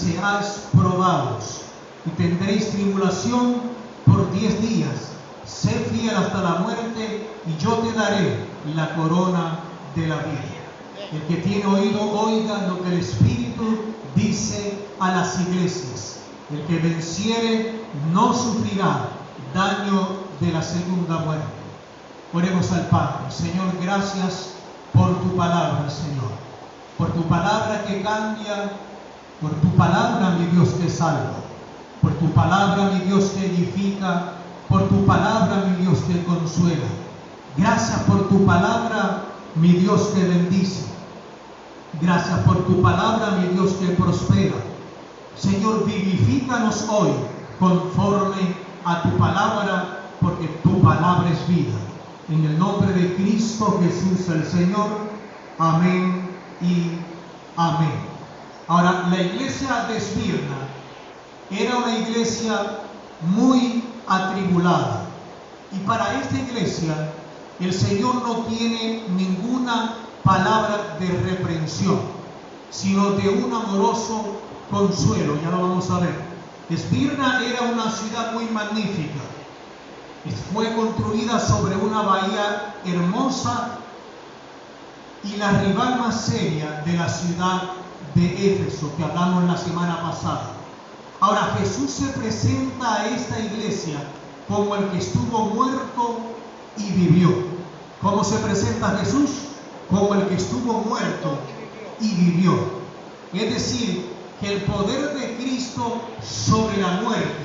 seáis probados, y tendréis tribulación por 10 días. Sé fiel hasta la muerte, y yo te daré la corona de la vida. El que tiene oído, oiga lo que el Espíritu dice a las iglesias. El que venciere no sufrirá daño de la segunda muerte. Oremos al Padre. Señor, gracias por tu palabra, Señor. Por tu palabra que cambia, por tu palabra, mi Dios, que salva. Por tu palabra, mi Dios, que edifica. Por tu palabra, mi Dios, que consuela. Gracias por tu palabra, mi Dios, que bendice. Gracias por tu palabra, mi Dios, que prospera. Señor, vivifícanos hoy conforme a tu palabra, porque tu palabra es vida. En el nombre de Cristo Jesús el Señor. Amén y amén. Ahora, la iglesia de Esmirna era una iglesia muy atribulada. Y para esta iglesia, el Señor no tiene ninguna palabra de reprensión, sino de un amoroso consuelo. Ya lo vamos a ver. Esmirna era una ciudad muy magnífica. Fue construida sobre una bahía hermosa y la rival más seria de la ciudad de Éfeso, que hablamos la semana pasada. Ahora, Jesús se presenta a esta iglesia como el que estuvo muerto y vivió. ¿Cómo se presenta Jesús? Como el que estuvo muerto y vivió. Es decir, que el poder de Cristo sobre la muerte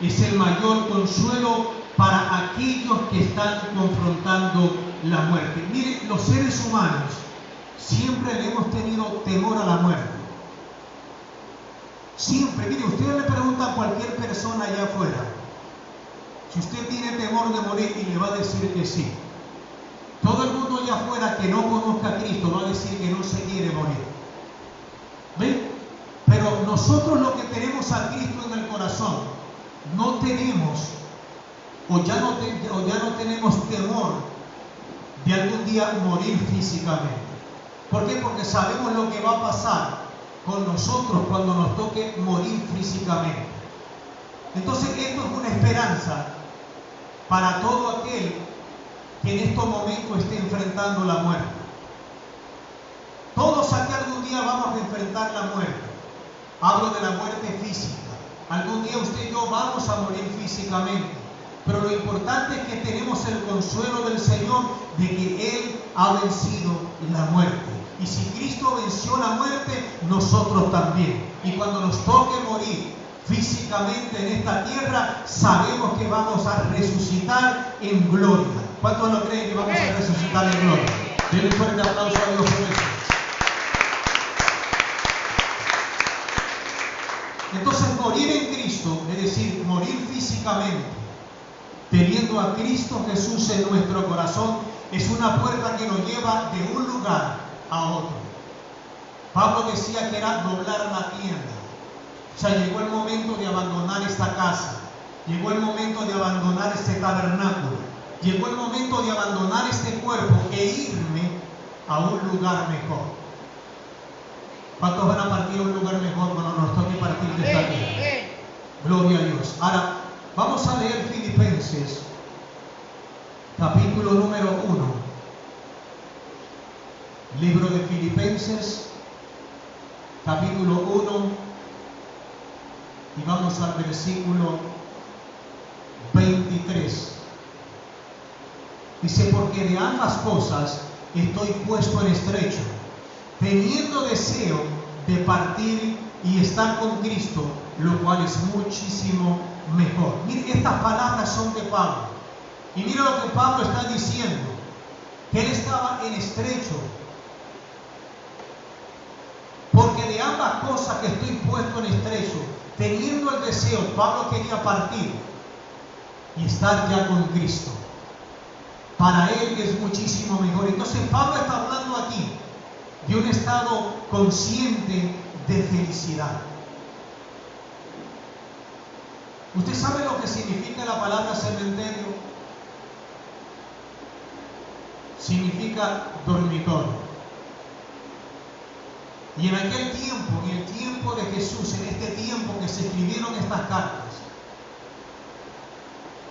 es el mayor consuelo para aquellos que están confrontando la muerte. Miren, los seres humanos siempre le hemos tenido temor a la muerte. Siempre. Mire, usted le pregunta a cualquier persona allá afuera si usted tiene temor de morir y le va a decir que sí. Todo el mundo allá afuera que no conozca a Cristo va a decir que no se quiere morir. ¿Ven? Pero nosotros lo que tenemos a Cristo en el corazón, no tenemos o ya no tenemos temor de algún día morir físicamente. ¿Por qué? Porque sabemos lo que va a pasar con nosotros cuando nos toque morir físicamente. Entonces esto es una esperanza para todo aquel que en estos momentos esté enfrentando la muerte. Todos aquí algún día vamos a enfrentar la muerte. Hablo de la muerte física. Algún día usted y yo vamos a morir físicamente. Pero lo importante es que tenemos el consuelo del Señor de que Él ha vencido la muerte. Y si Cristo venció la muerte, nosotros también. Y cuando nos toque morir físicamente en esta tierra, sabemos que vamos a resucitar en gloria. ¿Cuántos lo creen que vamos a resucitar en gloria? Denle un fuerte aplauso a Dios por eso. Entonces, morir en Cristo, es decir, morir físicamente, teniendo a Cristo Jesús en nuestro corazón, es una puerta que nos lleva de un lugar a otro. Pablo decía que era doblar la tienda. O sea, llegó el momento de abandonar esta casa, llegó el momento de abandonar este tabernáculo, llegó el momento de abandonar este cuerpo e irme a un lugar mejor. ¿Cuántos van a partir a un lugar mejor cuando nos toque partir de esta tierra? Gloria a Dios. Ahora, vamos a leer Filipenses, capítulo número 1. Libro de Filipenses, capítulo 1. Y vamos al versículo 23. Dice, porque de ambas cosas estoy puesto en estrecho, teniendo deseo de partir y estar con Cristo, lo cual es muchísimo mejor. Mire, estas palabras son de Pablo. Y mire lo que Pablo está diciendo, que él estaba en estrecho. Porque de ambas cosas que estoy puesto en estrecho, teniendo el deseo, Pablo quería partir y estar ya con Cristo. Para él es muchísimo mejor. Entonces Pablo está hablando aquí de un estado consciente de felicidad. ¿Usted sabe lo que significa la palabra cementerio? Significa dormitorio. Y en aquel tiempo, en el tiempo de Jesús, en este tiempo que se escribieron estas cartas,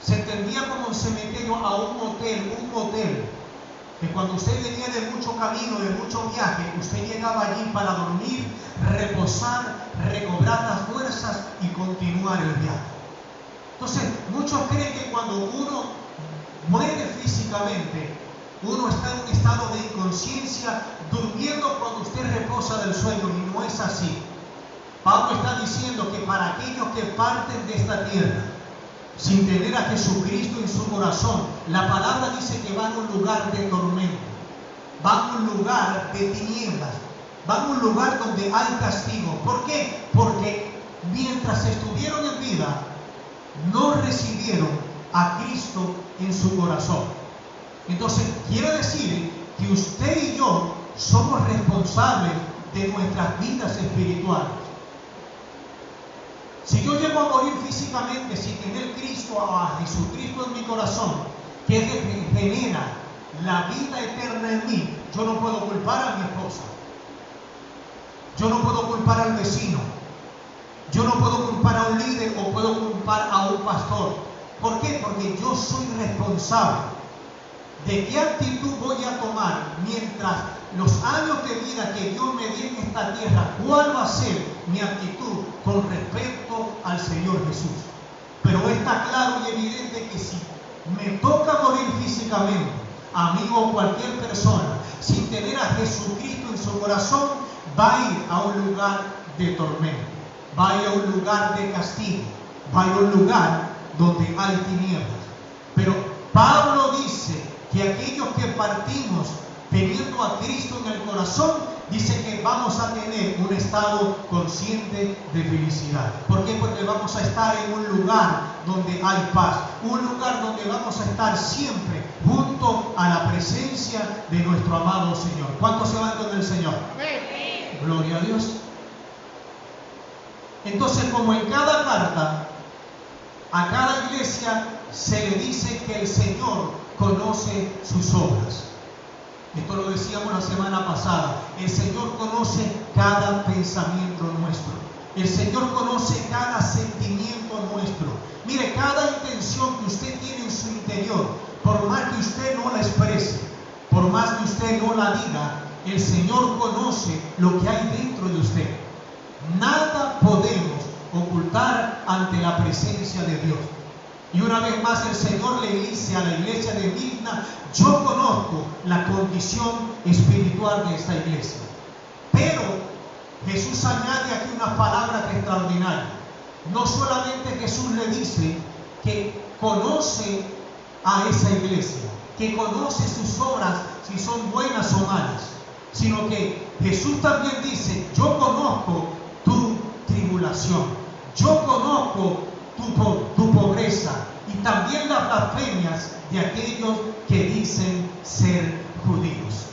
se entendía como un cementerio a un motel, que cuando usted venía de mucho camino, de mucho viaje, usted llegaba allí para dormir, reposar, recobrar las fuerzas y continuar el viaje. Entonces, muchos creen que cuando uno muere físicamente, uno está en un estado de inconsciencia, durmiendo cuando usted reposa del sueño, y no es así. Pablo está diciendo que para aquellos que parten de esta tierra, sin tener a Jesucristo en su corazón, la palabra dice que van a un lugar de tormento, van a un lugar de tinieblas, van a un lugar donde hay castigo. ¿Por qué? Porque mientras estuvieron en vida, no recibieron a Cristo en su corazón. Entonces, quiero decir que usted y yo somos responsables de nuestras vidas espirituales. Si yo llego a morir físicamente sin tener Cristo, a Jesucristo en mi corazón, que genera la vida eterna en mí, yo no puedo culpar a mi esposa, yo no puedo culpar al vecino, yo no puedo culpar a un líder o puedo culpar a un pastor. ¿Por qué? Porque yo soy responsable de qué actitud voy a tomar mientras los años de vida que Dios me dio en esta tierra. ¿Cuál va a ser mi actitud con respecto al Señor Jesús? Pero está claro y evidente que si me toca morir físicamente, a mí o cualquier persona, sin tener a Jesucristo en su corazón, va a ir a un lugar de tormento, va a ir a un lugar de castigo, va a ir a un lugar donde hay tinieblas. Pero Pablo dice que aquellos que partimos teniendo a Cristo en el corazón, dice que vamos a tener un estado consciente de felicidad. ¿Por qué? Porque vamos a estar en un lugar donde hay paz, un lugar donde vamos a estar siempre junto a la presencia de nuestro amado Señor. ¿Cuántos se van con el Señor? Amén. Gloria a Dios. Entonces, como en cada carta, a cada iglesia se le dice que el Señor conoce sus obras. Esto lo decíamos la semana pasada. El Señor conoce cada pensamiento nuestro. El Señor conoce cada sentimiento nuestro. Mire, cada intención que usted tiene en su interior, por más que usted no la exprese, por más que usted no la diga, el Señor conoce lo que hay dentro de usted. Nada podemos ocultar ante la presencia de Dios. Y una vez más el Señor le dice a la iglesia de Mirna: yo conozco la condición espiritual de esta iglesia. Pero Jesús añade aquí una palabra extraordinaria. No solamente Jesús le dice que conoce a esa iglesia, que conoce sus obras, si son buenas o malas, sino que Jesús también dice: yo conozco tu tribulación, yo conozco tu pobreza y también las blasfemias de aquellos que dicen ser judíos.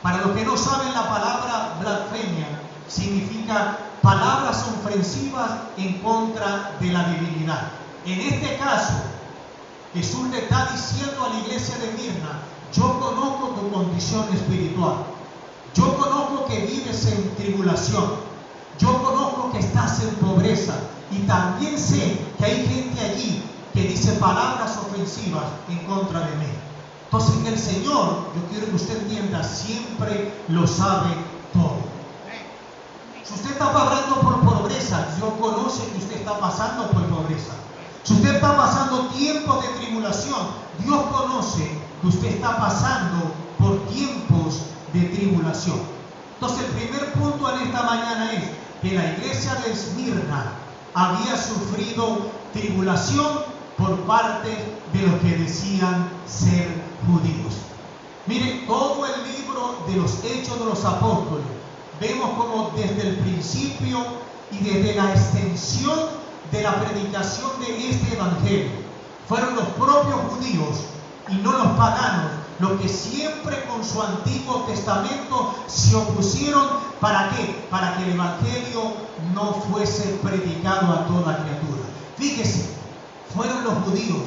Para los que no saben, la palabra blasfemia significa palabras ofensivas en contra de la divinidad. En este caso, Jesús le está diciendo a la iglesia de Mirna: yo conozco tu condición espiritual, yo conozco que vives en tribulación, yo conozco que estás en pobreza, y también sé que hay gente allí que dice palabras ofensivas en contra de mí. Entonces, el Señor, yo quiero que usted entienda, siempre lo sabe todo. Si usted está pasando por pobreza, Dios conoce que usted está pasando por pobreza. Si usted está pasando tiempos de tribulación, Dios conoce que usted está pasando por tiempos de tribulación. Entonces, el primer punto en esta mañana es que la iglesia de Esmirna había sufrido tribulación por parte de los que decían ser judíos. Miren, todo el libro de los Hechos de los Apóstoles, vemos como desde el principio y desde la extensión de la predicación de este evangelio, fueron los propios judíos y no los paganos los que siempre con su Antiguo Testamento se opusieron. ¿Para qué? Para que el evangelio no fuese predicado a toda criatura. Fíjese, fueron los judíos,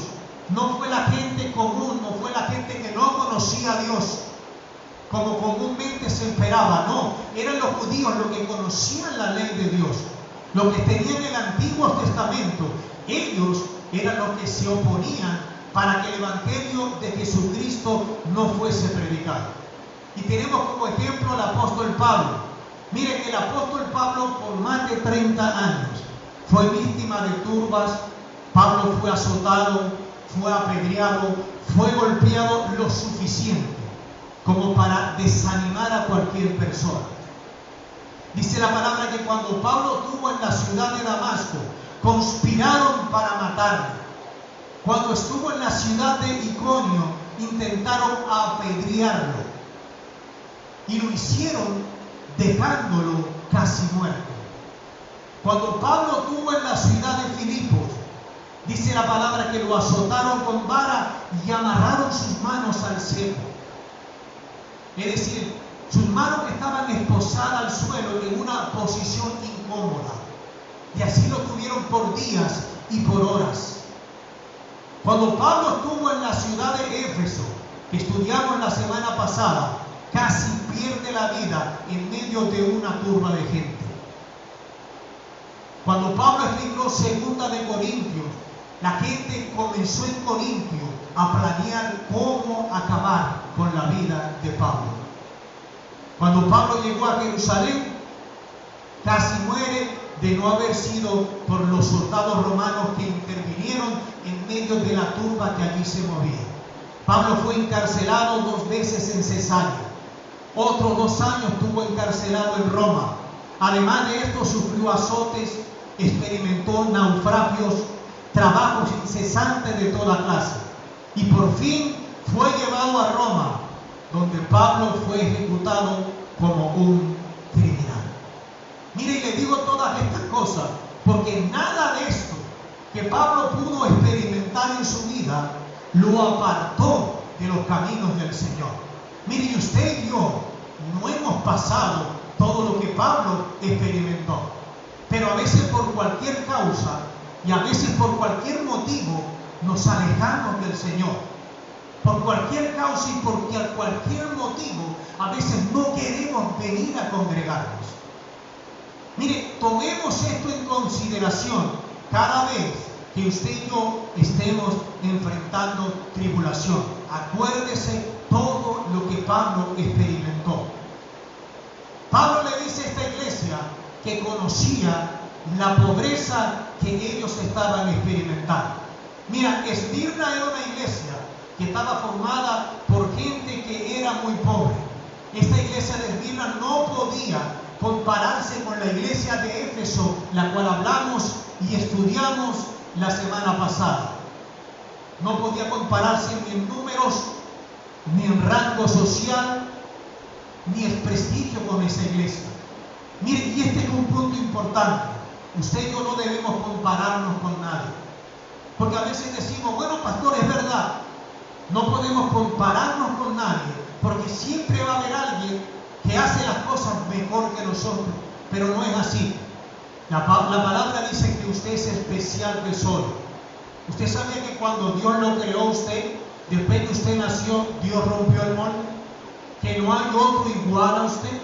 no fue la gente común, no fue la gente que no conocía a Dios. como comúnmente se esperaba. No, eran los judíos los que conocían la ley de Dios, los que tenían el Antiguo Testamento. Ellos eran los que se oponían para que el Evangelio de Jesucristo no fuese predicado. Y tenemos como ejemplo al apóstol Pablo. Miren, el apóstol Pablo por más de 30 años fue víctima de turbas. Pablo fue azotado, fue apedreado, fue golpeado lo suficiente como para desanimar a cualquier persona. Dice la palabra que cuando Pablo estuvo en la ciudad de Damasco, conspiraron para matarle. Cuando estuvo en la ciudad de Iconio, intentaron apedrearlo. Y lo hicieron dejándolo casi muerto. Cuando Pablo estuvo en la ciudad de Filipos, dice la palabra que lo azotaron con vara y amarraron sus manos al cepo. Es decir, sus manos estaban esposadas al suelo en una posición incómoda. Y así lo tuvieron por días y por horas. Cuando Pablo estuvo en la ciudad de Éfeso, que estudiamos la semana pasada, casi pierde la vida en medio de una turba de gente. Cuando Pablo escribió 2 de Corintios, la gente comenzó en Corintio a planear cómo acabar con la vida de Pablo. Cuando Pablo llegó a Jerusalén, casi muere de no haber sido por los soldados romanos que intervinieron en medio de la turba que allí se movía. Pablo fue encarcelado 2 veces en Cesarea. Otros 2 años estuvo encarcelado en Roma. Además de esto, sufrió azotes, experimentó naufragios, trabajos incesantes de toda clase. Y por fin fue llevado a Roma, donde Pablo fue ejecutado como un criminal. Mire, y le digo todas estas cosas porque nada de esto que Pablo pudo experimentar en su vida lo apartó de los caminos del Señor. Mire, y usted y yo no hemos pasado todo lo que Pablo experimentó, pero a veces por cualquier causa y a veces por cualquier motivo nos alejamos del Señor. Por cualquier causa y por cualquier motivo a veces no queremos venir a congregarnos. Mire, tomemos esto en consideración cada vez que usted y yo estemos enfrentando tribulación. Acuérdese todo lo que Pablo experimentó. Pablo le dice a esta iglesia que conocía la pobreza que ellos estaban experimentando. Mira, Esmirna era una iglesia que estaba formada por gente que era muy pobre. Esta iglesia de Esmirna no podía compararse con la iglesia de Éfeso, la cual hablamos y estudiamos la semana pasada. No podía compararse ni en números, ni en rango social, ni en prestigio con esa iglesia. Mire, y este es un punto importante. Usted y yo no debemos compararnos con nadie. Porque a veces decimos, bueno, pastor, es verdad, no podemos compararnos con nadie, porque siempre va a haber alguien que hace las cosas mejor que nosotros, pero no es así. La palabra dice que usted es especial del sol. ¿Usted sabía que cuando Dios lo creó a usted, después que usted nació, Dios rompió el molde? Que no hay otro igual a usted.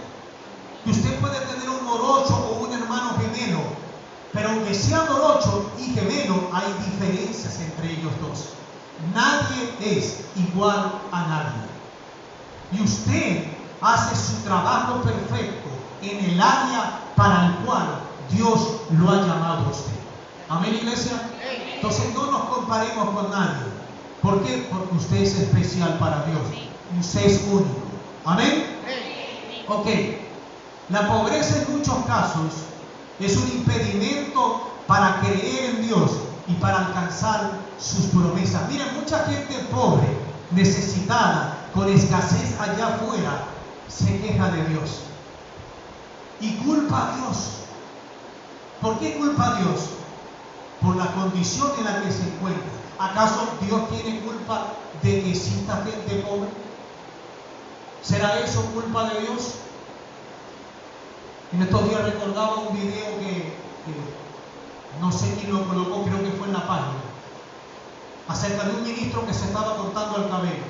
Que usted puede tener un morocho o un hermano gemelo, pero aunque sea morocho y gemelo, hay diferencias entre ellos dos. Nadie es igual a nadie. Y usted hace su trabajo perfecto en el área para el cual Dios lo ha llamado a usted. Amén, iglesia. Entonces no nos comparemos con nadie. ¿Por qué? Porque usted es especial para Dios. Y usted es único. Amén. Ok. La pobreza en muchos casos es un impedimento para creer en Dios y para alcanzar sus promesas. Miren, mucha gente pobre, necesitada, con escasez allá afuera, se queja de Dios y culpa a Dios. ¿Por qué culpa a Dios? Por la condición en la que se encuentra. ¿Acaso Dios tiene culpa de que exista gente pobre? ¿Será eso culpa de Dios? En estos días recordaba un video que no sé quién lo colocó, creo que fue en la página, acerca de un ministro que se estaba cortando el cabello.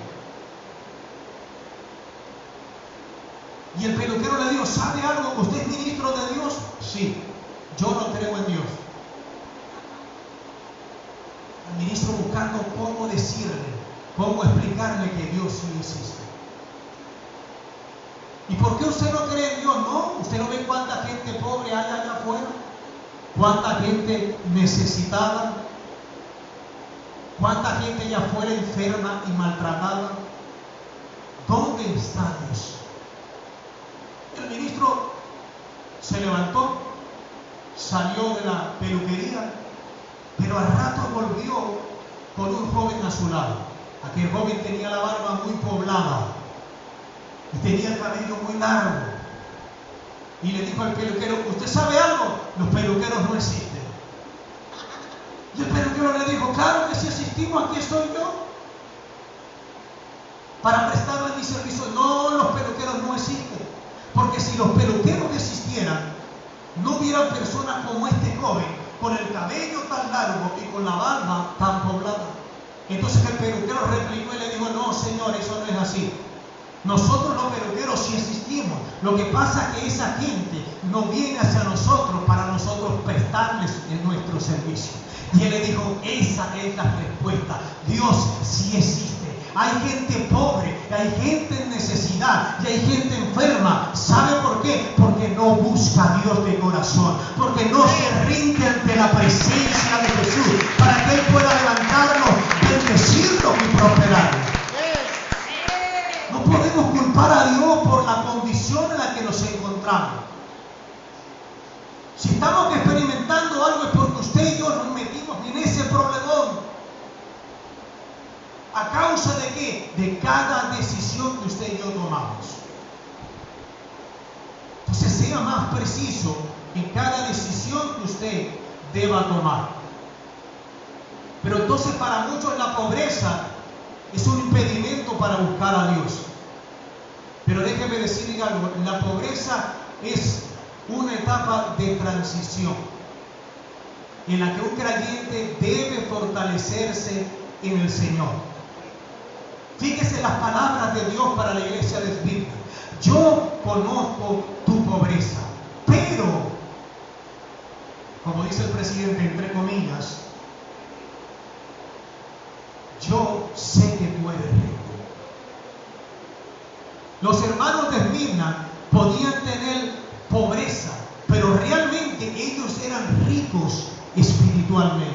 Y el peluquero le dijo, ¿sabe algo? ¿Usted es ministro de Dios? Sí, yo no creo en Dios. El ministro buscando cómo decirle, cómo explicarle que Dios sí existe. ¿Y por qué usted no cree en Dios? No, usted no ve cuánta gente pobre hay allá afuera, cuánta gente necesitada, cuánta gente allá afuera enferma y maltratada. ¿Dónde está Dios? El ministro se levantó, salió de la peluquería, pero al rato volvió con un joven a su lado. Aquel joven tenía la barba muy poblada y tenía el cabello muy largo. Y le dijo al peluquero, ¿usted sabe algo? Los peluqueros no existen. Y el peluquero le dijo, claro que sí existimos, aquí estoy yo para prestarle mi servicio. No, los peluqueros no existen. Porque si los peluqueros existieran, no hubiera personas como este joven, con el cabello tan largo y con la barba tan poblada. Entonces el peluquero replicó y le dijo, no señor, eso no es así. Nosotros los peluqueros sí existimos. Lo que pasa es que esa gente no viene hacia nosotros para nosotros prestarles en nuestro servicio. Y él le dijo, esa es la respuesta. Dios sí existe. Hay gente pobre, hay gente en necesidad y hay gente enferma. ¿Sabe por qué? Porque no busca a Dios de corazón, porque no se rinde ante la presencia de Jesús para que Él pueda levantarlo, bendecirlo y prosperarlo. No podemos culpar a Dios por la condición en la que nos encontramos. Si estamos experimentando algo es porque usted y yo nos metimos en ese problemón. ¿A causa de qué? De cada decisión que usted y yo tomamos. Entonces sea más preciso en cada decisión que usted deba tomar. Pero entonces para muchos la pobreza es un impedimento para buscar a Dios. Pero déjeme decirle algo, la pobreza es una etapa de transición en la que un creyente debe fortalecerse en el Señor. Fíjese las palabras de Dios para la iglesia de Esmirna. Yo conozco tu pobreza, pero, como dice el presidente, entre comillas, yo sé que tú eres rico. Los hermanos de Esmirna podían tener pobreza, pero realmente ellos eran ricos espiritualmente.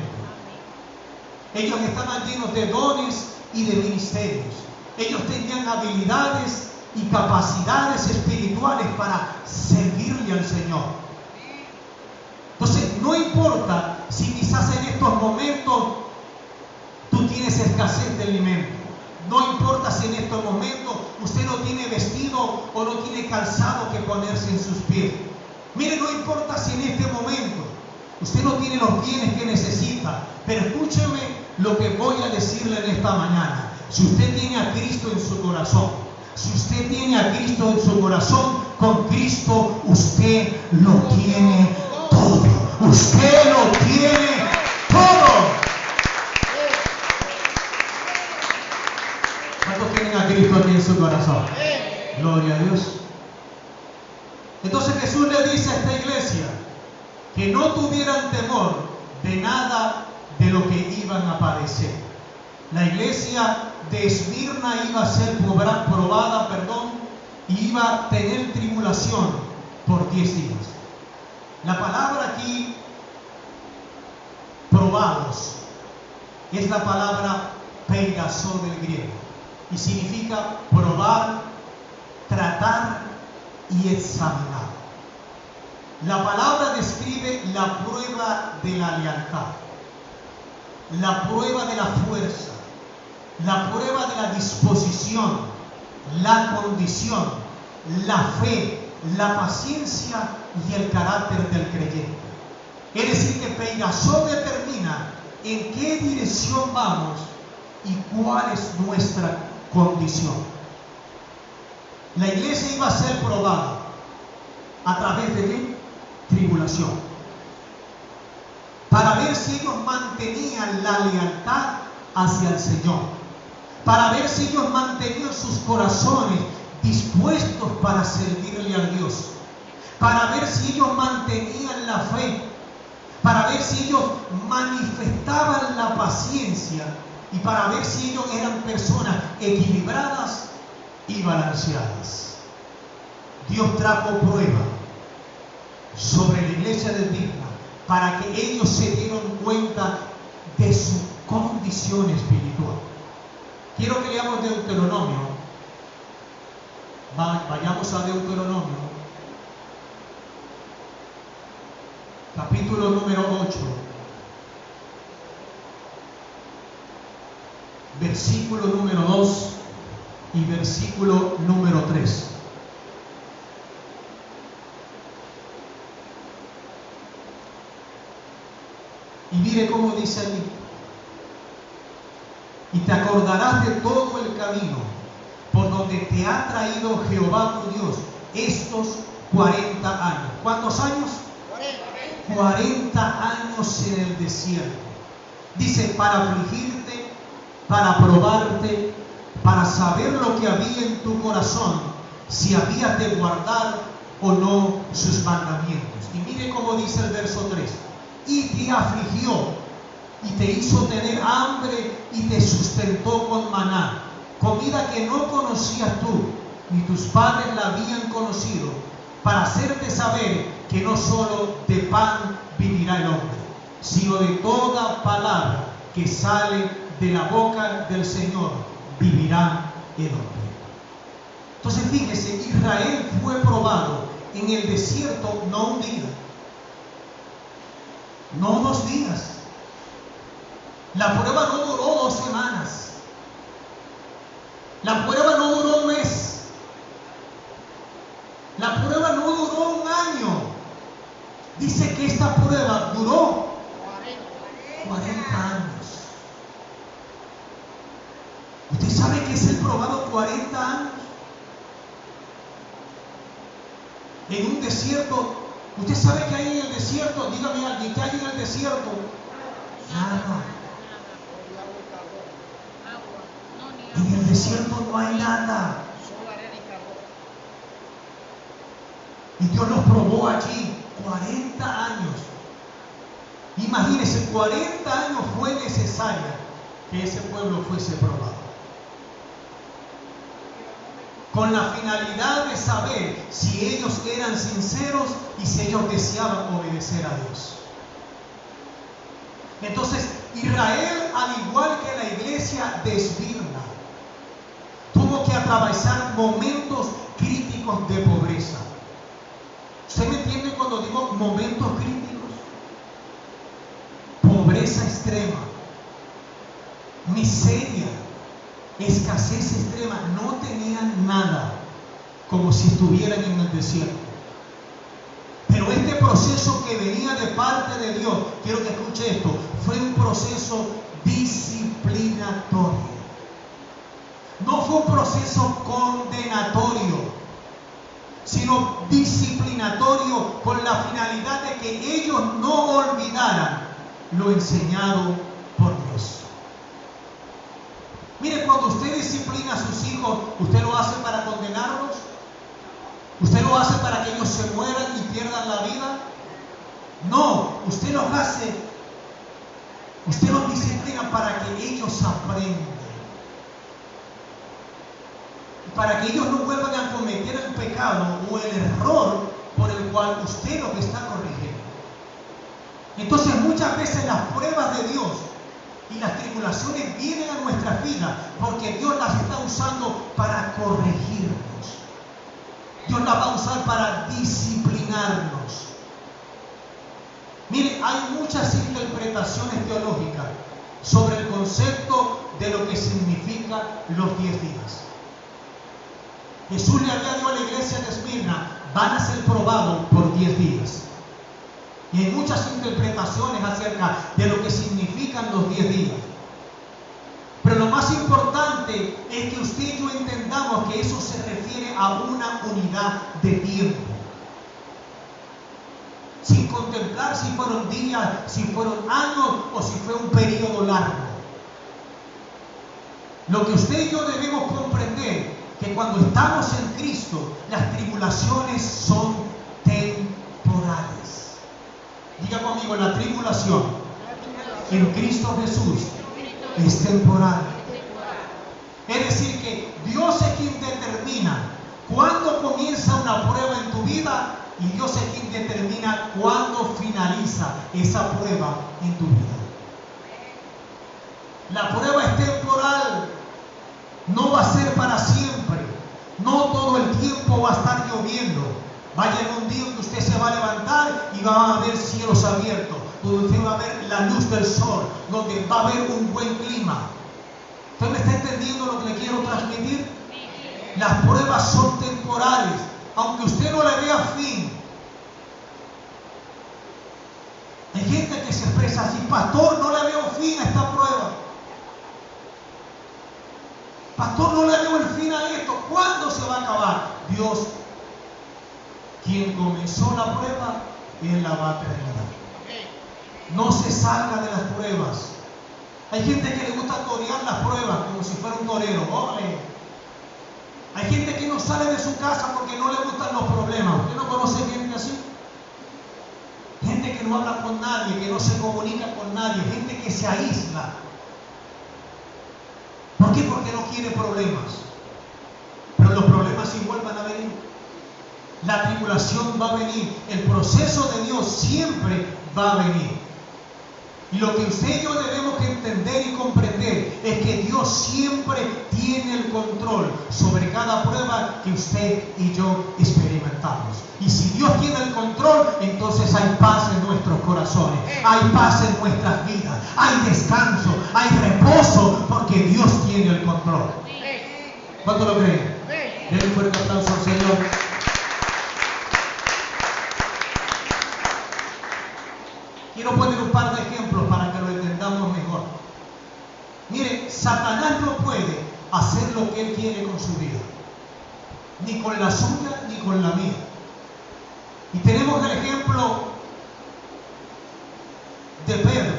Ellos estaban llenos de dones y de ministerios. Ellos tenían habilidades y capacidades espirituales para servirle al Señor. Entonces, no importa si quizás en estos momentos tú tienes escasez de alimento. No importa si en estos momentos usted no tiene vestido o no tiene calzado que ponerse en sus pies. Mire, no importa si en este momento usted no tiene los bienes que necesita, pero escúcheme lo que voy a decirle en esta mañana. Si usted tiene a Cristo en su corazón, si usted tiene a Cristo en su corazón, con Cristo usted lo tiene todo. Usted lo tiene todo. ¿Cuántos tienen a Cristo aquí en su corazón? Gloria a Dios. Entonces Jesús le dice a esta iglesia que no tuvieran temor de nada de lo que iban a padecer. La iglesia de Esmirna iba a ser probada, y iba a tener tribulación por 10 días. La palabra aquí, probados, es la palabra peigasó del griego y significa probar, tratar y examinar. La palabra describe la prueba de la lealtad, la prueba de la fuerza, la prueba de la disposición, la condición, la fe, la paciencia y el carácter del creyente. Es decir, que peigasó determina en qué dirección vamos y cuál es nuestra condición. La iglesia iba a ser probada a través de qué? Tribulación, para ver si ellos mantenían la lealtad hacia el Señor, para ver si ellos mantenían sus corazones dispuestos para servirle a Dios, para ver si ellos mantenían la fe, para ver si ellos manifestaban la paciencia y para ver si ellos eran personas equilibradas y balanceadas. Dios trajo prueba sobre la iglesia de Esmirna para que ellos se dieran cuenta de su condición espiritual. Quiero que leamos Deuteronomio. Vayamos a Deuteronomio, capítulo número 8, versículo número 2 y versículo número 3. Y mire cómo dice allí: y te acordarás de todo el camino por donde te ha traído Jehová tu Dios estos 40 años. ¿Cuántos años? 40 años en el desierto. Dice, para afligirte, para probarte, para saber lo que había en tu corazón, si habías de guardar o no sus mandamientos. Y mire cómo dice el verso 3. Y te afligió, y te hizo tener hambre, y te sustentó con maná, comida que no conocías tú, ni tus padres la habían conocido, para hacerte saber que no solo de pan vivirá el hombre, sino de toda palabra que sale de la boca del Señor, vivirá el hombre. Entonces fíjese, Israel fue probado en el desierto no un día, no 2 días. La prueba no duró 2 semanas. La prueba no duró 1 mes. La prueba no duró 1 año. Dice que esta prueba duró 40 años. ¿Usted sabe que es el probado 40 años? En un desierto. ¿Usted sabe qué hay en el desierto? Dígame alguien, ¿qué hay en el desierto? Nada. En el desierto no hay nada. Y Dios los probó allí 40 años. Imagínense, 40 años fue necesario que ese pueblo fuese probado, con la finalidad de saber si ellos eran sinceros y si ellos deseaban obedecer a Dios. Entonces, Israel, al igual que la iglesia de Esmirna, tuvo que atravesar momentos críticos de pobreza. ¿Usted me entiende cuando digo momentos críticos? Pobreza extrema, miseria, escasez extrema. No tenían nada, como si estuvieran en el desierto. Pero este proceso que venía de parte de Dios, quiero que escuche esto, fue un proceso disciplinatorio. No fue un proceso condenatorio, sino disciplinatorio, con la finalidad de que ellos no olvidaran lo enseñado por Dios. Mire, cuando usted disciplina a sus hijos, ¿usted lo hace para condenarlos? ¿Usted lo hace para que ellos se mueran y pierdan la vida? No, usted los hace, usted los disciplina para que ellos aprendan, para que ellos no vuelvan a cometer el pecado o el error por el cual usted los está corrigiendo. Entonces, muchas veces las pruebas de Dios y las tribulaciones vienen a nuestra vida porque Dios las está usando para corregirnos. Dios las va a usar para disciplinarnos. Mire, hay muchas interpretaciones teológicas sobre el concepto de lo que significa los 10 días. Jesús le había dicho a la iglesia de Esmirna, van a ser probados por 10 días. Y hay muchas interpretaciones acerca de lo que significan los 10 días. Pero lo más importante es que usted y yo entendamos que eso se refiere a una unidad de tiempo. Sin contemplar si fueron días, si fueron años o si fue un periodo largo. Lo que usted y yo debemos comprender, que que cuando estamos en Cristo, las tribulaciones son temporales. Diga conmigo, la tribulación en Cristo Jesús es temporal. Es decir, que Dios es quien determina cuándo comienza una prueba en tu vida y Dios es quien determina cuándo finaliza esa prueba en tu vida. La prueba es temporal, no va a ser para siempre, no todo el tiempo va a estar lloviendo. Va a llegar un día en que usted se va a levantar y va a haber cielos abiertos, donde usted va a ver la luz del sol, donde va a haber un buen clima. ¿Usted me está entendiendo lo que le quiero transmitir? Las pruebas son temporales, aunque usted no le vea fin. Hay gente que se expresa así: pastor, no le veo fin a esta prueba. Pastor, no le veo el fin a esto. ¿Cuándo se va a acabar? Dios, quien comenzó la prueba, Él la va a terminar. No se salga de las pruebas. Hay gente que le gusta torear las pruebas como si fuera un torero. ¡Ole! Hay gente que no sale de su casa porque no le gustan los problemas. ¿Usted no conoce gente así? Gente que no habla con nadie, que no se comunica con nadie, gente que se aísla. ¿Por qué? Porque no quiere problemas. Pero los problemas igual van a venir. La tribulación va a venir. El proceso de Dios siempre va a venir. Y lo que usted y yo debemos que entender y comprender es que Dios siempre tiene el control sobre cada prueba que usted y yo experimentamos. Y si Dios tiene el control, entonces hay paz en nuestros corazones, hay paz en nuestras vidas, hay descanso, hay reposo, porque Dios tiene el control. ¿Cuánto lo creen? Den un fuerte aplauso al Señor. Quiero poner un par de ejemplos para que lo entendamos mejor. Mire, Satanás no puede hacer lo que él quiere con su vida, ni con la suya ni con la mía. Y tenemos el ejemplo de Pedro.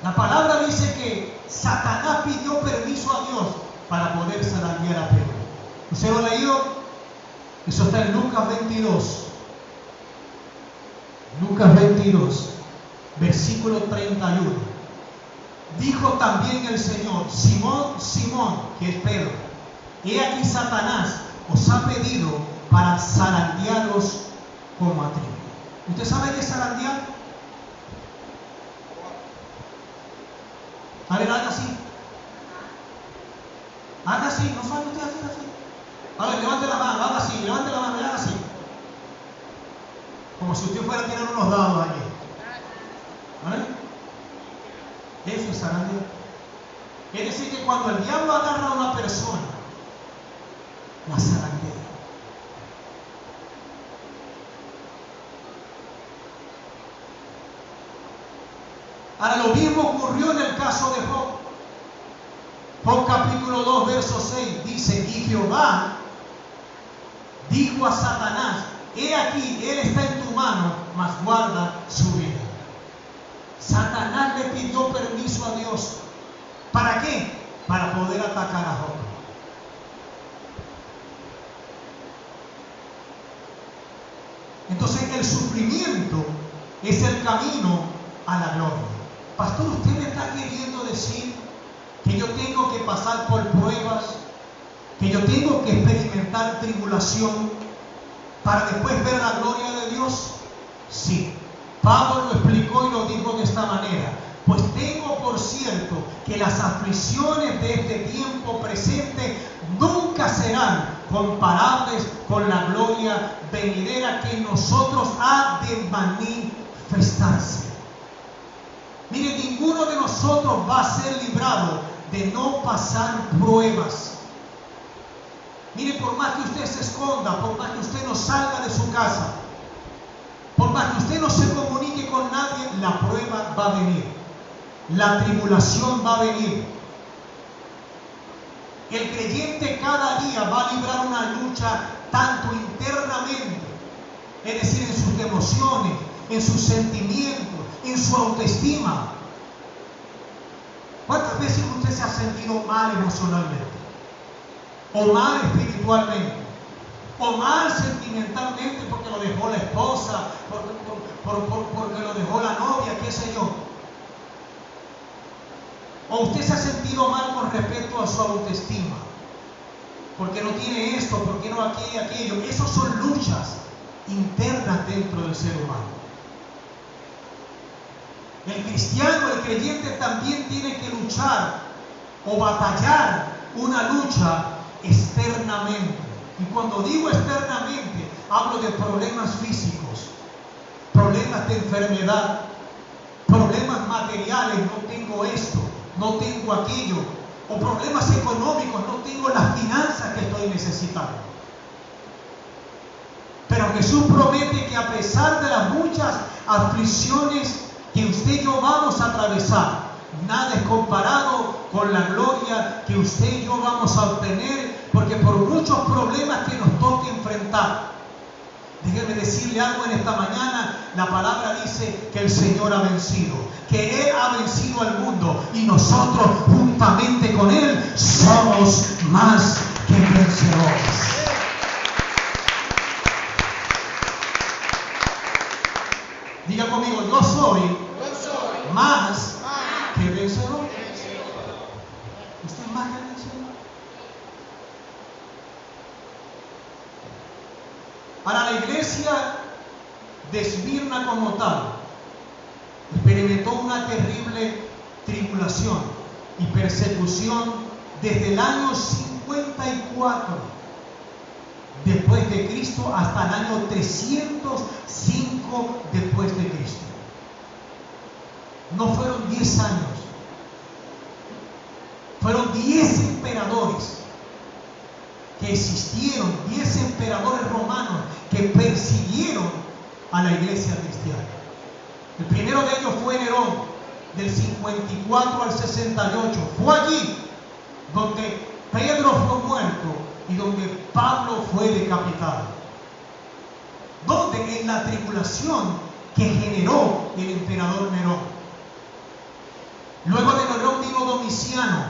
La palabra dice que Satanás pidió permiso a Dios para poder zarandear a Pedro. ¿Usted lo ha leído? Eso está en Lucas 22. Lucas 22. Versículo 31. Dijo también el Señor: Simón, Simón, que es Pedro, he aquí Satanás os ha pedido para zarandearos como a trigo. ¿Usted sabe qué es zarandear? A ver, haga así. Haga así, no sabe usted hacer así. A ver, levante la mano, haga así, levante la mano y haga así. Como si usted fuera a tirar unos dados allí. ¿Vale? Eso es zarandear. Es decir, que cuando el diablo agarra a una persona, la zarandea. Ahora, lo mismo ocurrió en el caso de Job. Job capítulo 2, verso 6 dice: y Jehová dijo a Satanás: he aquí, él está en tu mano, mas guarda su vida. Satanás le pidió permiso a Dios. ¿Para qué? Para poder atacar a Job. Entonces, el sufrimiento es el camino a la gloria. Pastor, ¿usted me está queriendo decir que yo tengo que pasar por pruebas, que yo tengo que experimentar tribulación para después ver la gloria de Dios? Sí. Pablo lo explicó y lo dijo de esta manera: pues tengo por cierto que las aflicciones de este tiempo presente nunca serán comparables con la gloria venidera que en nosotros ha de manifestarse. Mire, ninguno de nosotros va a ser librado de no pasar pruebas. Mire, por más que usted se esconda, por más que usted no salga de su casa, por más que usted no se comunique con nadie, la prueba va a venir. La tribulación va a venir. El creyente cada día va a librar una lucha tanto internamente, es decir, en sus emociones, en sus sentimientos, en su autoestima. ¿Cuántas veces usted se ha sentido mal emocionalmente? O mal espiritualmente? espiritualmente, o mal sentimentalmente porque lo dejó la esposa, porque lo dejó la novia, qué sé yo. O usted se ha sentido mal con respecto a su autoestima, porque no tiene esto, porque no aquello. Esas son luchas internas dentro del ser humano. El cristiano, el creyente también tiene que luchar o batallar una lucha externamente. Y cuando digo externamente, hablo de problemas físicos, problemas de enfermedad, problemas materiales, no tengo esto, no tengo aquello, o problemas económicos, no tengo las finanzas que estoy necesitando. Pero Jesús promete que a pesar de las muchas aflicciones que usted y yo vamos a atravesar, nada es comparado con la gloria que usted y yo vamos a obtener, porque por muchos problemas que nos toque enfrentar, déjeme decirle algo en esta mañana, la palabra dice que el Señor ha vencido, que Él ha vencido al mundo y nosotros juntamente con Él somos más que vencedores. Diga conmigo, yo soy más que vencedor. ¿Usted es más que vencedor? Ahora, la iglesia de Esmirna como tal experimentó una terrible tribulación y persecución desde el año 54 después de Cristo hasta el año 305 después de Cristo. No fueron 10 años, fueron 10 emperadores que existieron, 10 emperadores romanos que persiguieron a la iglesia cristiana. El primero de ellos fue Nerón, del 54 al 68. Fue allí donde Pedro fue muerto y donde Pablo fue decapitado. Donde en la tribulación que generó el emperador Nerón. Luego de Nerón vino Domiciano,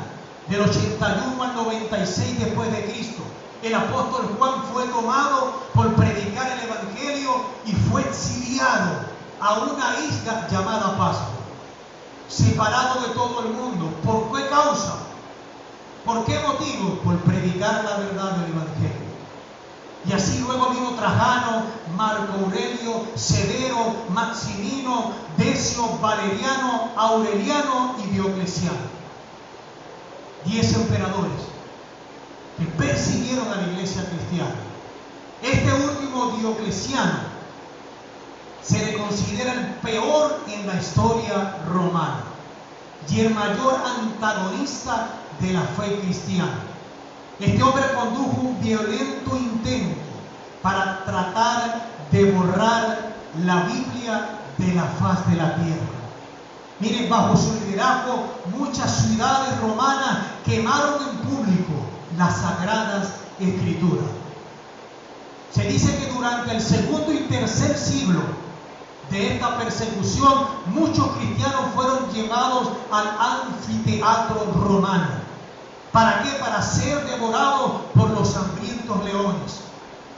del 81 al 96 después de Cristo. El apóstol Juan fue tomado por predicar el evangelio y fue exiliado a una isla llamada Pascua, separado de todo el mundo. ¿Por qué causa? ¿Por qué motivo? Por predicar la verdad del evangelio. Y así luego vino Trajano, Marco Aurelio, Severo, Maximino, Decio, Valeriano, Aureliano y Diocleciano. 10 emperadores que persiguieron a la iglesia cristiana. Este último, Diocleciano, se le considera el peor en la historia romana y el mayor antagonista de la fe cristiana. Este hombre condujo un violento intento para tratar de borrar la Biblia de la faz de la tierra. Miren, bajo su liderazgo, muchas ciudades romanas quemaron en público las sagradas escrituras. Se dice que durante el segundo y tercer siglo de esta persecución, muchos cristianos fueron llevados al anfiteatro romano. ¿Para qué? Para ser devorados por los hambrientos leones.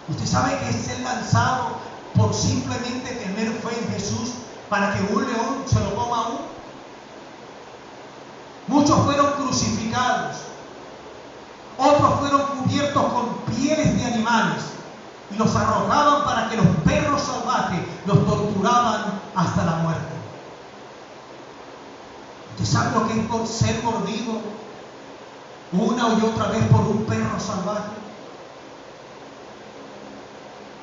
¿Usted sabe que es ser lanzado por simplemente tener fe en Jesús para que un león se lo coma a uno? Muchos fueron crucificados, otros fueron cubiertos con pieles de animales y los arrojaban para que los perros salvajes los torturaban hasta la muerte. ¿Usted sabe lo que es por ser mordido una y otra vez por un perro salvaje?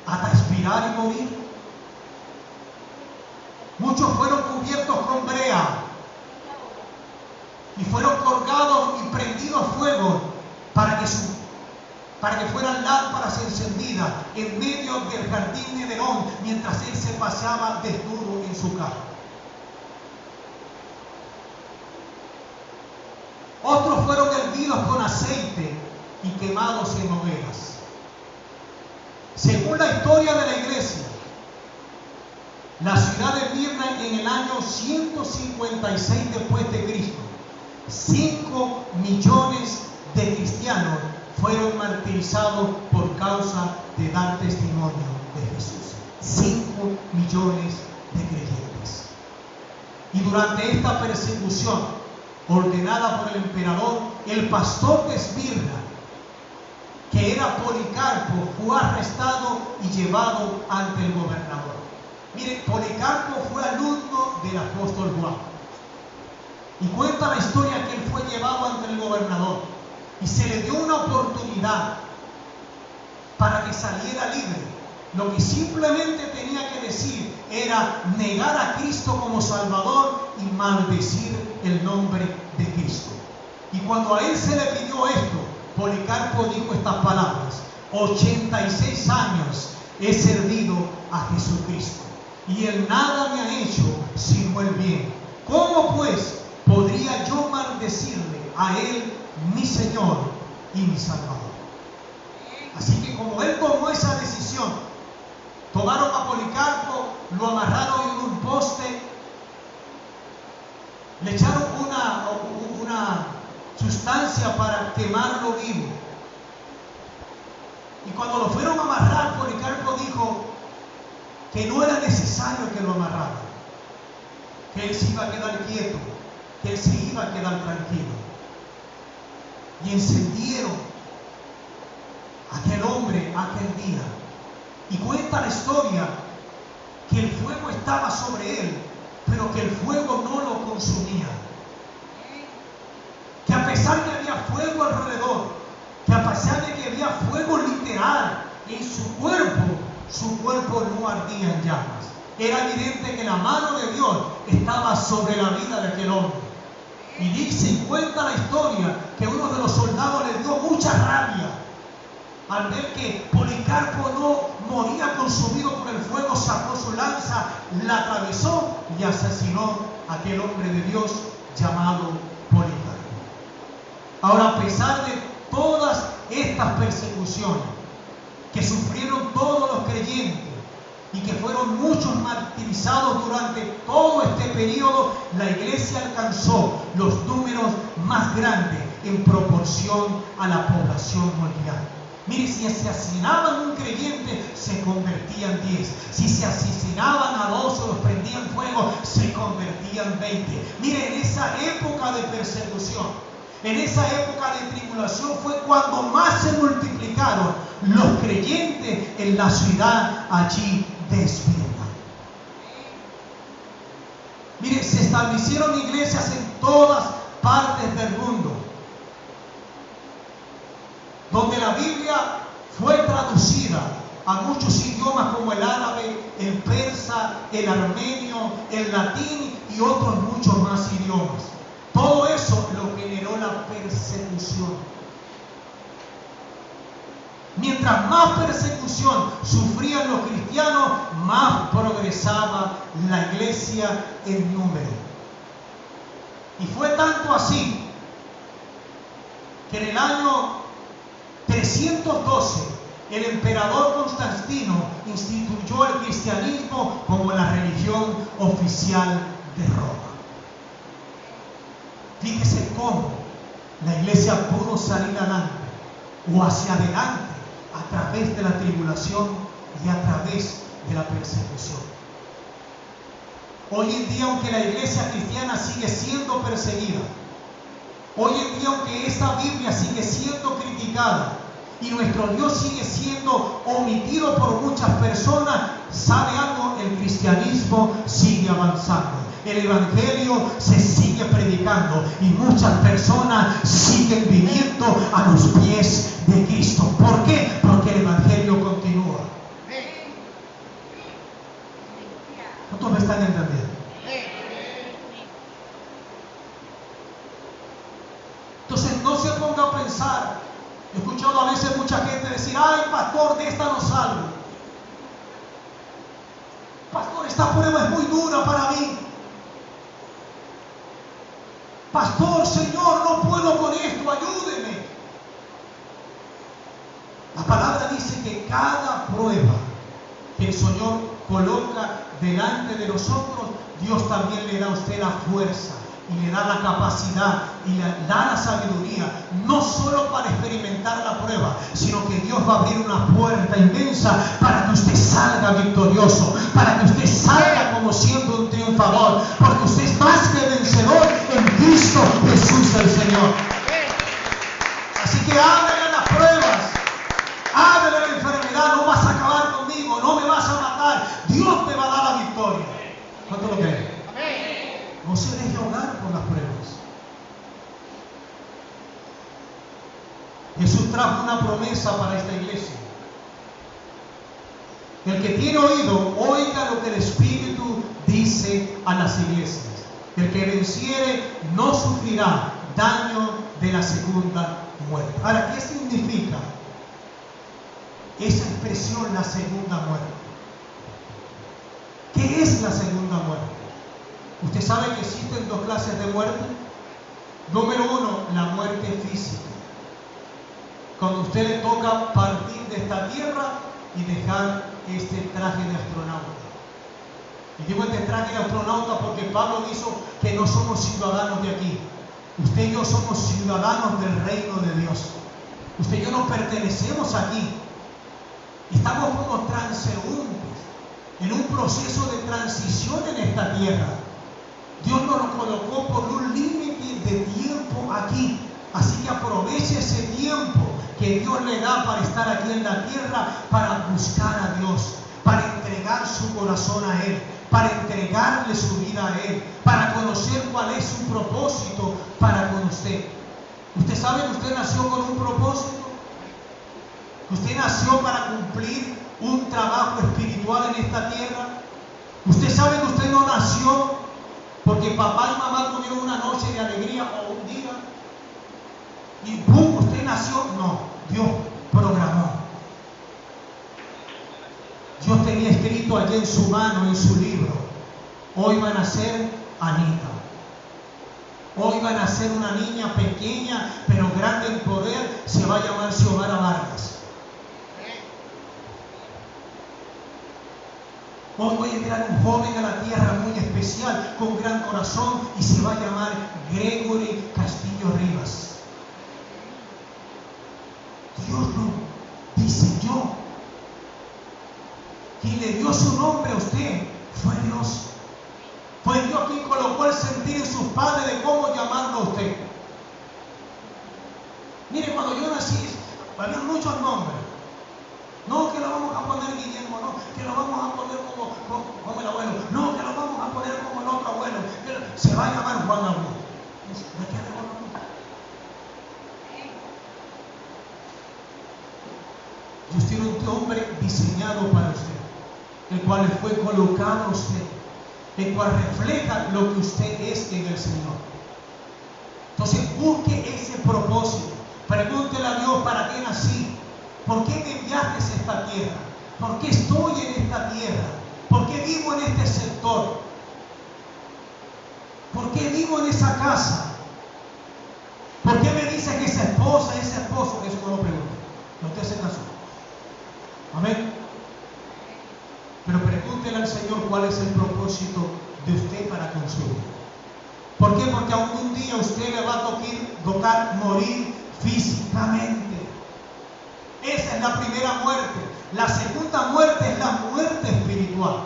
Hasta expirar y morir. Muchos fueron cubiertos con brea y fueron colgados y prendidos a fuego para que fueran lámparas encendidas en medio del jardín de Nerón mientras él se paseaba desnudo en su carro. Otros fueron hervidos con aceite y quemados en hogueras. Según la historia de la iglesia, la ciudad de Esmirna en el año 156 después de Cristo, 5 millones de cristianos fueron martirizados por causa de dar testimonio de Jesús. 5 millones de creyentes. Y durante esta persecución ordenada por el emperador, el pastor de Esmirna, que era Policarpo, fue arrestado y llevado ante el gobernador. Miren, Policarpo fue alumno del apóstol Juan. Y cuenta la historia que él fue llevado ante el gobernador y se le dio una oportunidad para que saliera libre. Lo que simplemente tenía que decir era negar a Cristo como Salvador y maldecir el nombre de Cristo. Y cuando a él se le pidió esto, Policarpo dijo estas palabras: 86 años he servido a Jesucristo y él nada me ha hecho sino el bien. ¿Cómo pues podría yo maldecirle a él, mi Señor y mi Salvador? Así que como él tomó esa decisión, tomaron a Policarpo, lo amarraron en un poste, le echaron una sustancia para quemarlo vivo. Y cuando lo fueron a amarrar, Policarpo dijo que no era necesario que lo amarraran, que él se iba a quedar quieto, que él se iba a quedar tranquilo. Y encendieron a aquel hombre aquel día. Y cuenta la historia que el fuego estaba sobre él, pero que el fuego no lo consumía. Que a pesar de que había fuego alrededor, que a pesar de que había fuego literal en su cuerpo no ardía en llamas. Era evidente que la mano de Dios estaba sobre la vida de aquel hombre. Y dice y cuenta la historia que uno de los soldados le dio mucha rabia al ver que Policarpo no moría consumido por el fuego. Sacó su lanza, la atravesó y asesinó a aquel hombre de Dios llamado Policarpo. Ahora, a pesar de todas estas persecuciones que sufrieron todos los creyentes y que fueron muchos martirizados durante todo este periodo, la iglesia alcanzó los números más grandes en proporción a la población mundial. Mire, si se asesinaban un creyente, se convertían 10. Si se asesinaban a 2 o los prendían fuego, se convertían 20. Mire, en esa época de persecución, en esa época de tribulación, fue cuando más se multiplicaron los creyentes en la ciudad allí de Esmirna. Mire, se establecieron iglesias en todas partes del mundo, donde la Biblia fue traducida a muchos idiomas como el árabe, el persa, el armenio, el latín y otros muchos más idiomas. Todo eso lo generó la persecución. Mientras más persecución sufrían los cristianos, más progresaba la iglesia en número. Y fue tanto así que en el año 312 el emperador Constantino instituyó el cristianismo como la religión oficial de Roma. Fíjese cómo la iglesia pudo salir adelante o hacia adelante a través de la tribulación y a través de la persecución. Hoy en día, aunque la iglesia cristiana sigue siendo perseguida, hoy en día, aunque esta Biblia sigue siendo criticada y nuestro Dios sigue siendo omitido por muchas personas, ¿sabe algo? El cristianismo sigue avanzando. El evangelio se sigue predicando y muchas personas siguen viniendo a los pies de Cristo. ¿Por qué? Porque el evangelio continúa. ¿Cuántos me están entendiendo? Entonces no se ponga a pensar. He escuchado a veces mucha gente decir: ay, pastor, de esta no salgo. Pastor, esta prueba es muy dura para mí. Pastor, Señor, no puedo con esto, ayúdeme. La palabra dice que cada prueba que el Señor coloca delante de nosotros, Dios también le da a usted la fuerza y le da la capacidad y le da la sabiduría, no solo para experimentar la prueba, sino que Dios va a abrir una puerta inmensa para que usted salga victorioso, para que usted salga como siendo un triunfador, porque usted es más que vencedor en Cristo Jesús el Señor. Así que háblele a las pruebas, háblele a la enfermedad. No vas a acabar conmigo, no me vas a matar, Dios te va a dar la victoria. ¿Cuánto lo creen? No se deje ahogar por las pruebas. Jesús trajo una promesa para esta iglesia. El que tiene oído, oiga lo que el Espíritu dice a las iglesias. El que venciere no sufrirá daño de la segunda muerte. Ahora, ¿qué significa esa expresión, la segunda muerte? ¿Qué es la segunda muerte? Usted sabe que existen dos clases de muerte. Número uno, la muerte física. Cuando a usted le toca partir de esta tierra y dejar este traje de astronauta. Y digo este traje de astronauta porque Pablo dijo que no somos ciudadanos de aquí. Usted y yo somos ciudadanos del reino de Dios. Usted y yo no pertenecemos aquí. Estamos como transeúntes en un proceso de transición en esta tierra. Dios nos lo colocó por un límite de tiempo aquí. Así que aproveche ese tiempo que Dios le da para estar aquí en la tierra, para buscar a Dios, para entregar su corazón a Él, para entregarle su vida a Él, para conocer cuál es su propósito para con usted. ¿Usted sabe que usted nació con un propósito? ¿Usted nació para cumplir un trabajo espiritual en esta tierra? ¿Usted sabe que usted no nació porque papá y mamá tuvieron una noche de alegría o un día y ¡pum! Usted nació? No, Dios programó. Dios tenía escrito allí en su mano, en su libro: hoy va a nacer Anita. Hoy va a nacer una niña pequeña, pero grande en poder, se va a llamar Xiomara Vargas. Hoy voy a enviar un joven a la tierra muy especial, con gran corazón, y se va a llamar Gregory Castillo Rivas. Dios lo diseñó. Quien le dio su nombre a usted fue Dios. Fue Dios quien colocó el sentir en sus padres de cómo llamarlo a usted. Mire, cuando yo nací, había muchos nombres. No, que lo vamos a poner Guillermo, no, que lo vamos a poner como el abuelo, no, que lo vamos a poner como el otro abuelo, se va a llamar Juan Augusto. ¿De qué le vamos a poner? Dios tiene un hombre diseñado para usted, el cual le fue colocado a usted, el cual refleja lo que usted es en el Señor. Entonces busque ese propósito, pregúntele a Dios: ¿para qué nací? ¿Por qué me enviaste a esta tierra? ¿Por qué estoy en esta tierra? ¿Por qué vivo en este sector? ¿Por qué vivo en esa casa? ¿Por qué me dice que esa esposa, ese esposo? Eso no lo pregunto. Usted se casó. Amén. Pero pregúntele al Señor cuál es el propósito de usted para con su vida. ¿Por qué? Porque aún un día usted le va a tocar morir físicamente. Esa es la primera muerte. La segunda muerte es la muerte espiritual.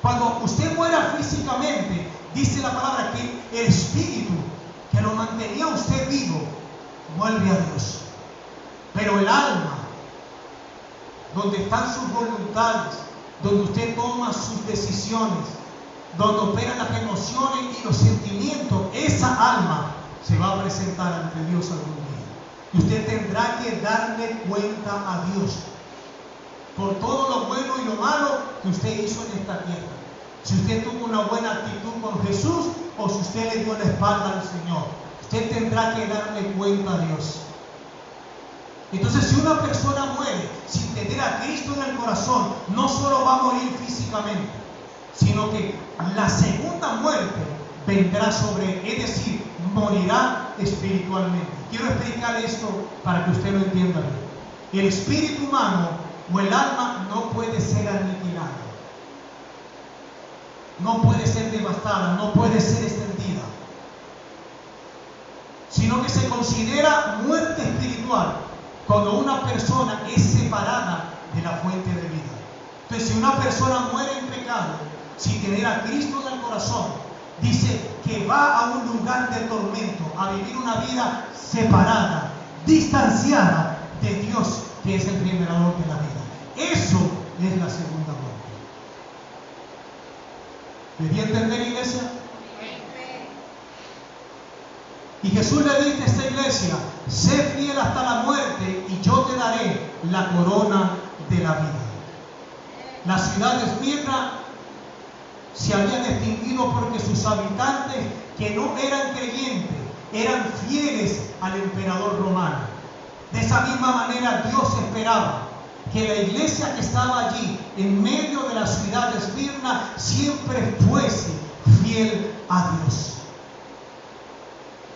Cuando usted muera físicamente, dice la palabra que el espíritu que lo mantenía usted vivo vuelve a Dios. Pero el alma, donde están sus voluntades, donde usted toma sus decisiones, donde operan las emociones y los sentimientos, esa alma se va a presentar ante Dios algún día. Y usted tendrá que darle cuenta a Dios por todo lo bueno y lo malo que usted hizo en esta tierra. Si usted tuvo una buena actitud con Jesús o si usted le dio la espalda al Señor, usted tendrá que darle cuenta a Dios. Entonces, si una persona muere sin tener a Cristo en el corazón, no solo va a morir físicamente, sino que la segunda muerte vendrá sobre él, es decir, morirá espiritualmente. Quiero explicar esto para que usted lo entienda bien. El espíritu humano o el alma no puede ser aniquilada, no puede ser devastada, no puede ser extendida. sino que se considera muerte espiritual cuando una persona es separada de la fuente de vida. Entonces, si una persona muere en pecado, sin tener a Cristo en el corazón, dice que va a un lugar de tormento, a vivir una vida separada, distanciada de Dios, que es el generador de la vida. Eso es la segunda muerte. ¿Me di a entender, iglesia? Y Jesús le dice a esta iglesia: sé fiel hasta la muerte y yo te daré la corona de la vida. La ciudad de Esmirna se había distinguido porque sus habitantes, que no eran creyentes, eran fieles al emperador romano. De esa misma manera Dios esperaba que la iglesia que estaba allí en medio de la ciudad de Esmirna siempre fuese fiel a Dios.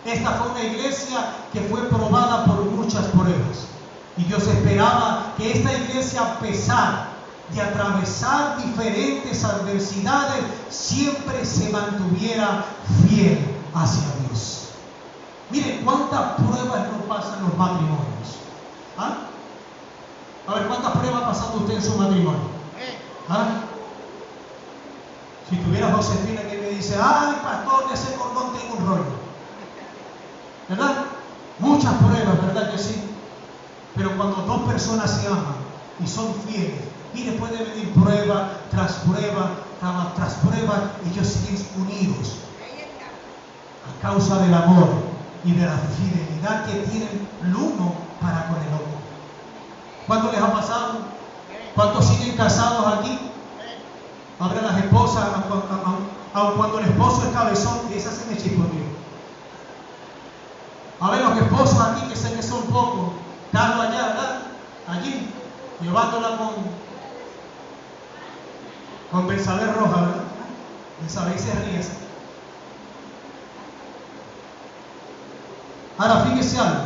Esta fue una iglesia que fue probada por muchas pruebas, y Dios esperaba que esta iglesia, a pesar de atravesar diferentes adversidades, siempre se mantuviera fiel hacia Dios. Miren cuántas pruebas nos pasan los matrimonios. ¿Ah? A ver, ¿cuántas pruebas ha pasado usted en su matrimonio? ¿Ah? Si tuviera Josefina que me dice: ay, pastor, de ese cordón tengo un rollo, ¿verdad? Muchas pruebas, ¿verdad que sí? Pero cuando dos personas se aman y son fieles, mire, puede venir prueba tras prueba, tras prueba, ellos siguen unidos a causa del amor y de la fidelidad que tienen el uno para con el otro. ¿Cuánto les ha pasado? ¿Cuántos siguen casados aquí? Ahora las esposas, aun cuando el esposo es cabezón, esas se me chispoteó. A ver, los esposos aquí, que sé que son pocos, Carlos allá, ¿verdad? Allí, llevándola con Belsabé roja, ¿verdad? Belsabé se ríe. Ahora, fíjese algo,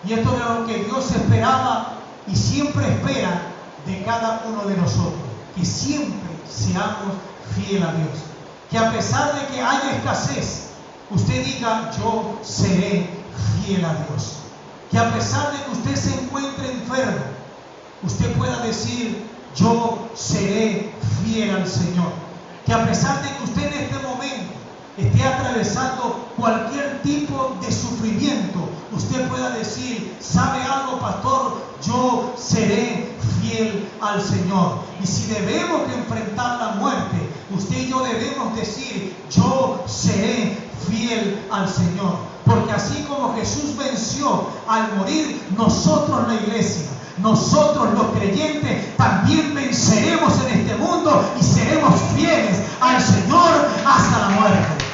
y esto es lo que Dios esperaba y siempre espera de cada uno de nosotros, que siempre seamos fieles a Dios, que a pesar de que haya escasez, usted diga: yo seré fiel a Dios. Que a pesar de que usted se encuentre enfermo, usted pueda decir: yo seré fiel al Señor. Que a pesar de que usted en este momento esté atravesando cualquier tipo de sufrimiento, usted pueda decir: ¿sabe algo, pastor? Yo seré fiel al Señor. Y si debemos de enfrentar la muerte, usted y yo debemos decir: yo seré fiel al Señor. Porque así como Jesús venció al morir, nosotros, la iglesia, nosotros los creyentes, también venceremos en este mundo y seremos fieles al Señor hasta la muerte.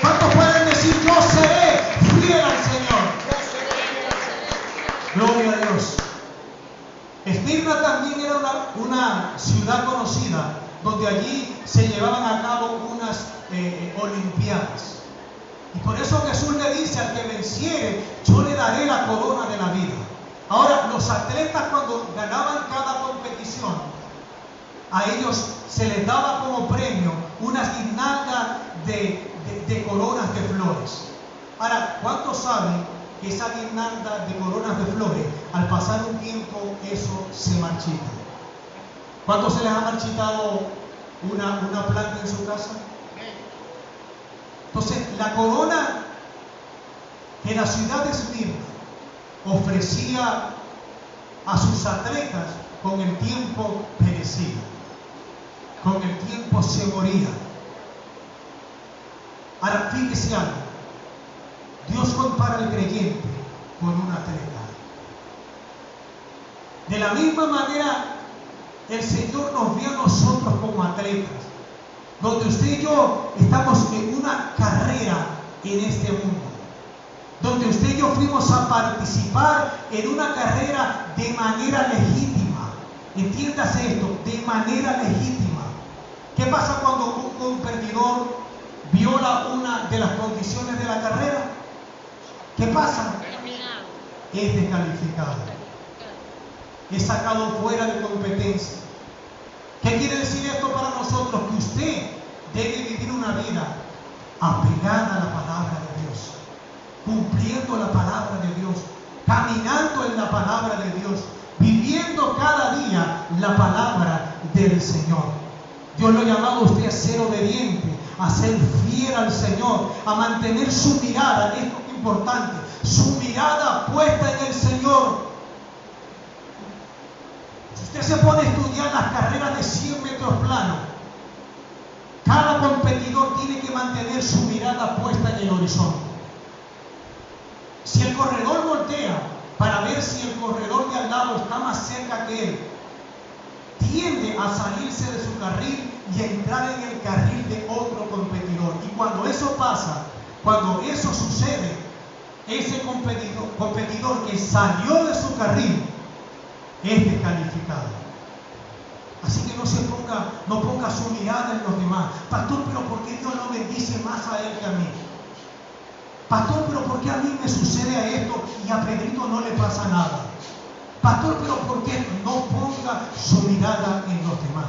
¿Cuántos pueden decir: yo seré fiel al Señor? Gloria a Dios. Esmirna también era una ciudad conocida, donde allí se llevaban a cabo unas olimpiadas. Y por eso Jesús le dice: al que venciere, yo le daré la corona de la vida. Ahora, los atletas, cuando ganaban cada competición, a ellos se les daba como premio unas guirnaldas de coronas de flores. Ahora, ¿cuántos saben que esa guirnalda de coronas de flores, al pasar un tiempo, eso se marchita? ¿Cuántos se les ha marchitado una planta en su casa? Entonces, la corona que la ciudad de Esmirna ofrecía a sus atletas, con el tiempo perecía, con el tiempo se moría. Ahora, fíjese algo, Dios compara al creyente con un atleta. De la misma manera, el Señor nos vio a nosotros como atletas, donde usted y yo estamos en una carrera en este mundo, donde usted y yo fuimos a participar en una carrera de manera legítima. Entiéndase esto, de manera legítima. ¿Qué pasa cuando un competidor viola una de las condiciones de la carrera? ¿Qué pasa? Es descalificado, es sacado fuera de competencia. ¿Qué quiere decir esto para nosotros? Que usted debe vivir una vida apegada a la palabra de Dios. cumpliendo la palabra de Dios, caminando en la palabra de Dios, viviendo cada día la palabra del Señor. Dios lo ha llamado a usted a ser obediente, a ser fiel al Señor, a mantener su mirada, esto es importante, su mirada puesta en el Señor. Si usted se pone a estudiar las carreras de 100 metros planos, cada competidor tiene que mantener su mirada puesta en el horizonte. Si el corredor voltea para ver si el corredor de al lado está más cerca que él, tiende a salirse de su carril y a entrar en el carril de otro competidor. Y cuando eso pasa, cuando eso sucede, ese competidor que salió de su carril es descalificado. Así que no ponga su mirada en los demás. Pastor, pero ¿por qué Dios no bendice más a él que a mí? Pastor, pero ¿por qué a mí me sucede a esto y a Pedrito no le pasa nada? Pastor, pero ¿por qué no ponga su mirada en los demás?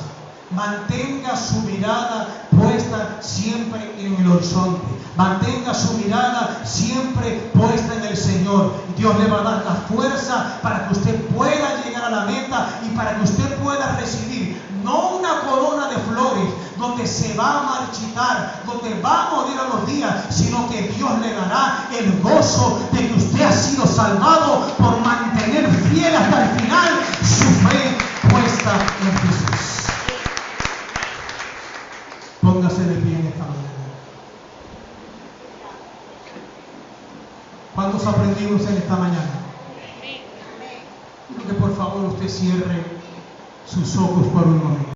Mantenga su mirada puesta siempre en el horizonte. Mantenga su mirada siempre puesta en el Señor. Dios le va a dar la fuerza para que usted pueda llegar a la meta y para que usted pueda recibir no una corona de flores donde se va a marchitar, donde va a morir a los días, sino que Dios le dará el gozo de que usted ha sido salvado por mantener fiel hasta el final su fe puesta en Jesús. Póngase de pie en esta mañana. ¿Cuántos aprendimos en esta mañana? Quiero que por favor usted cierre sus ojos por un momento.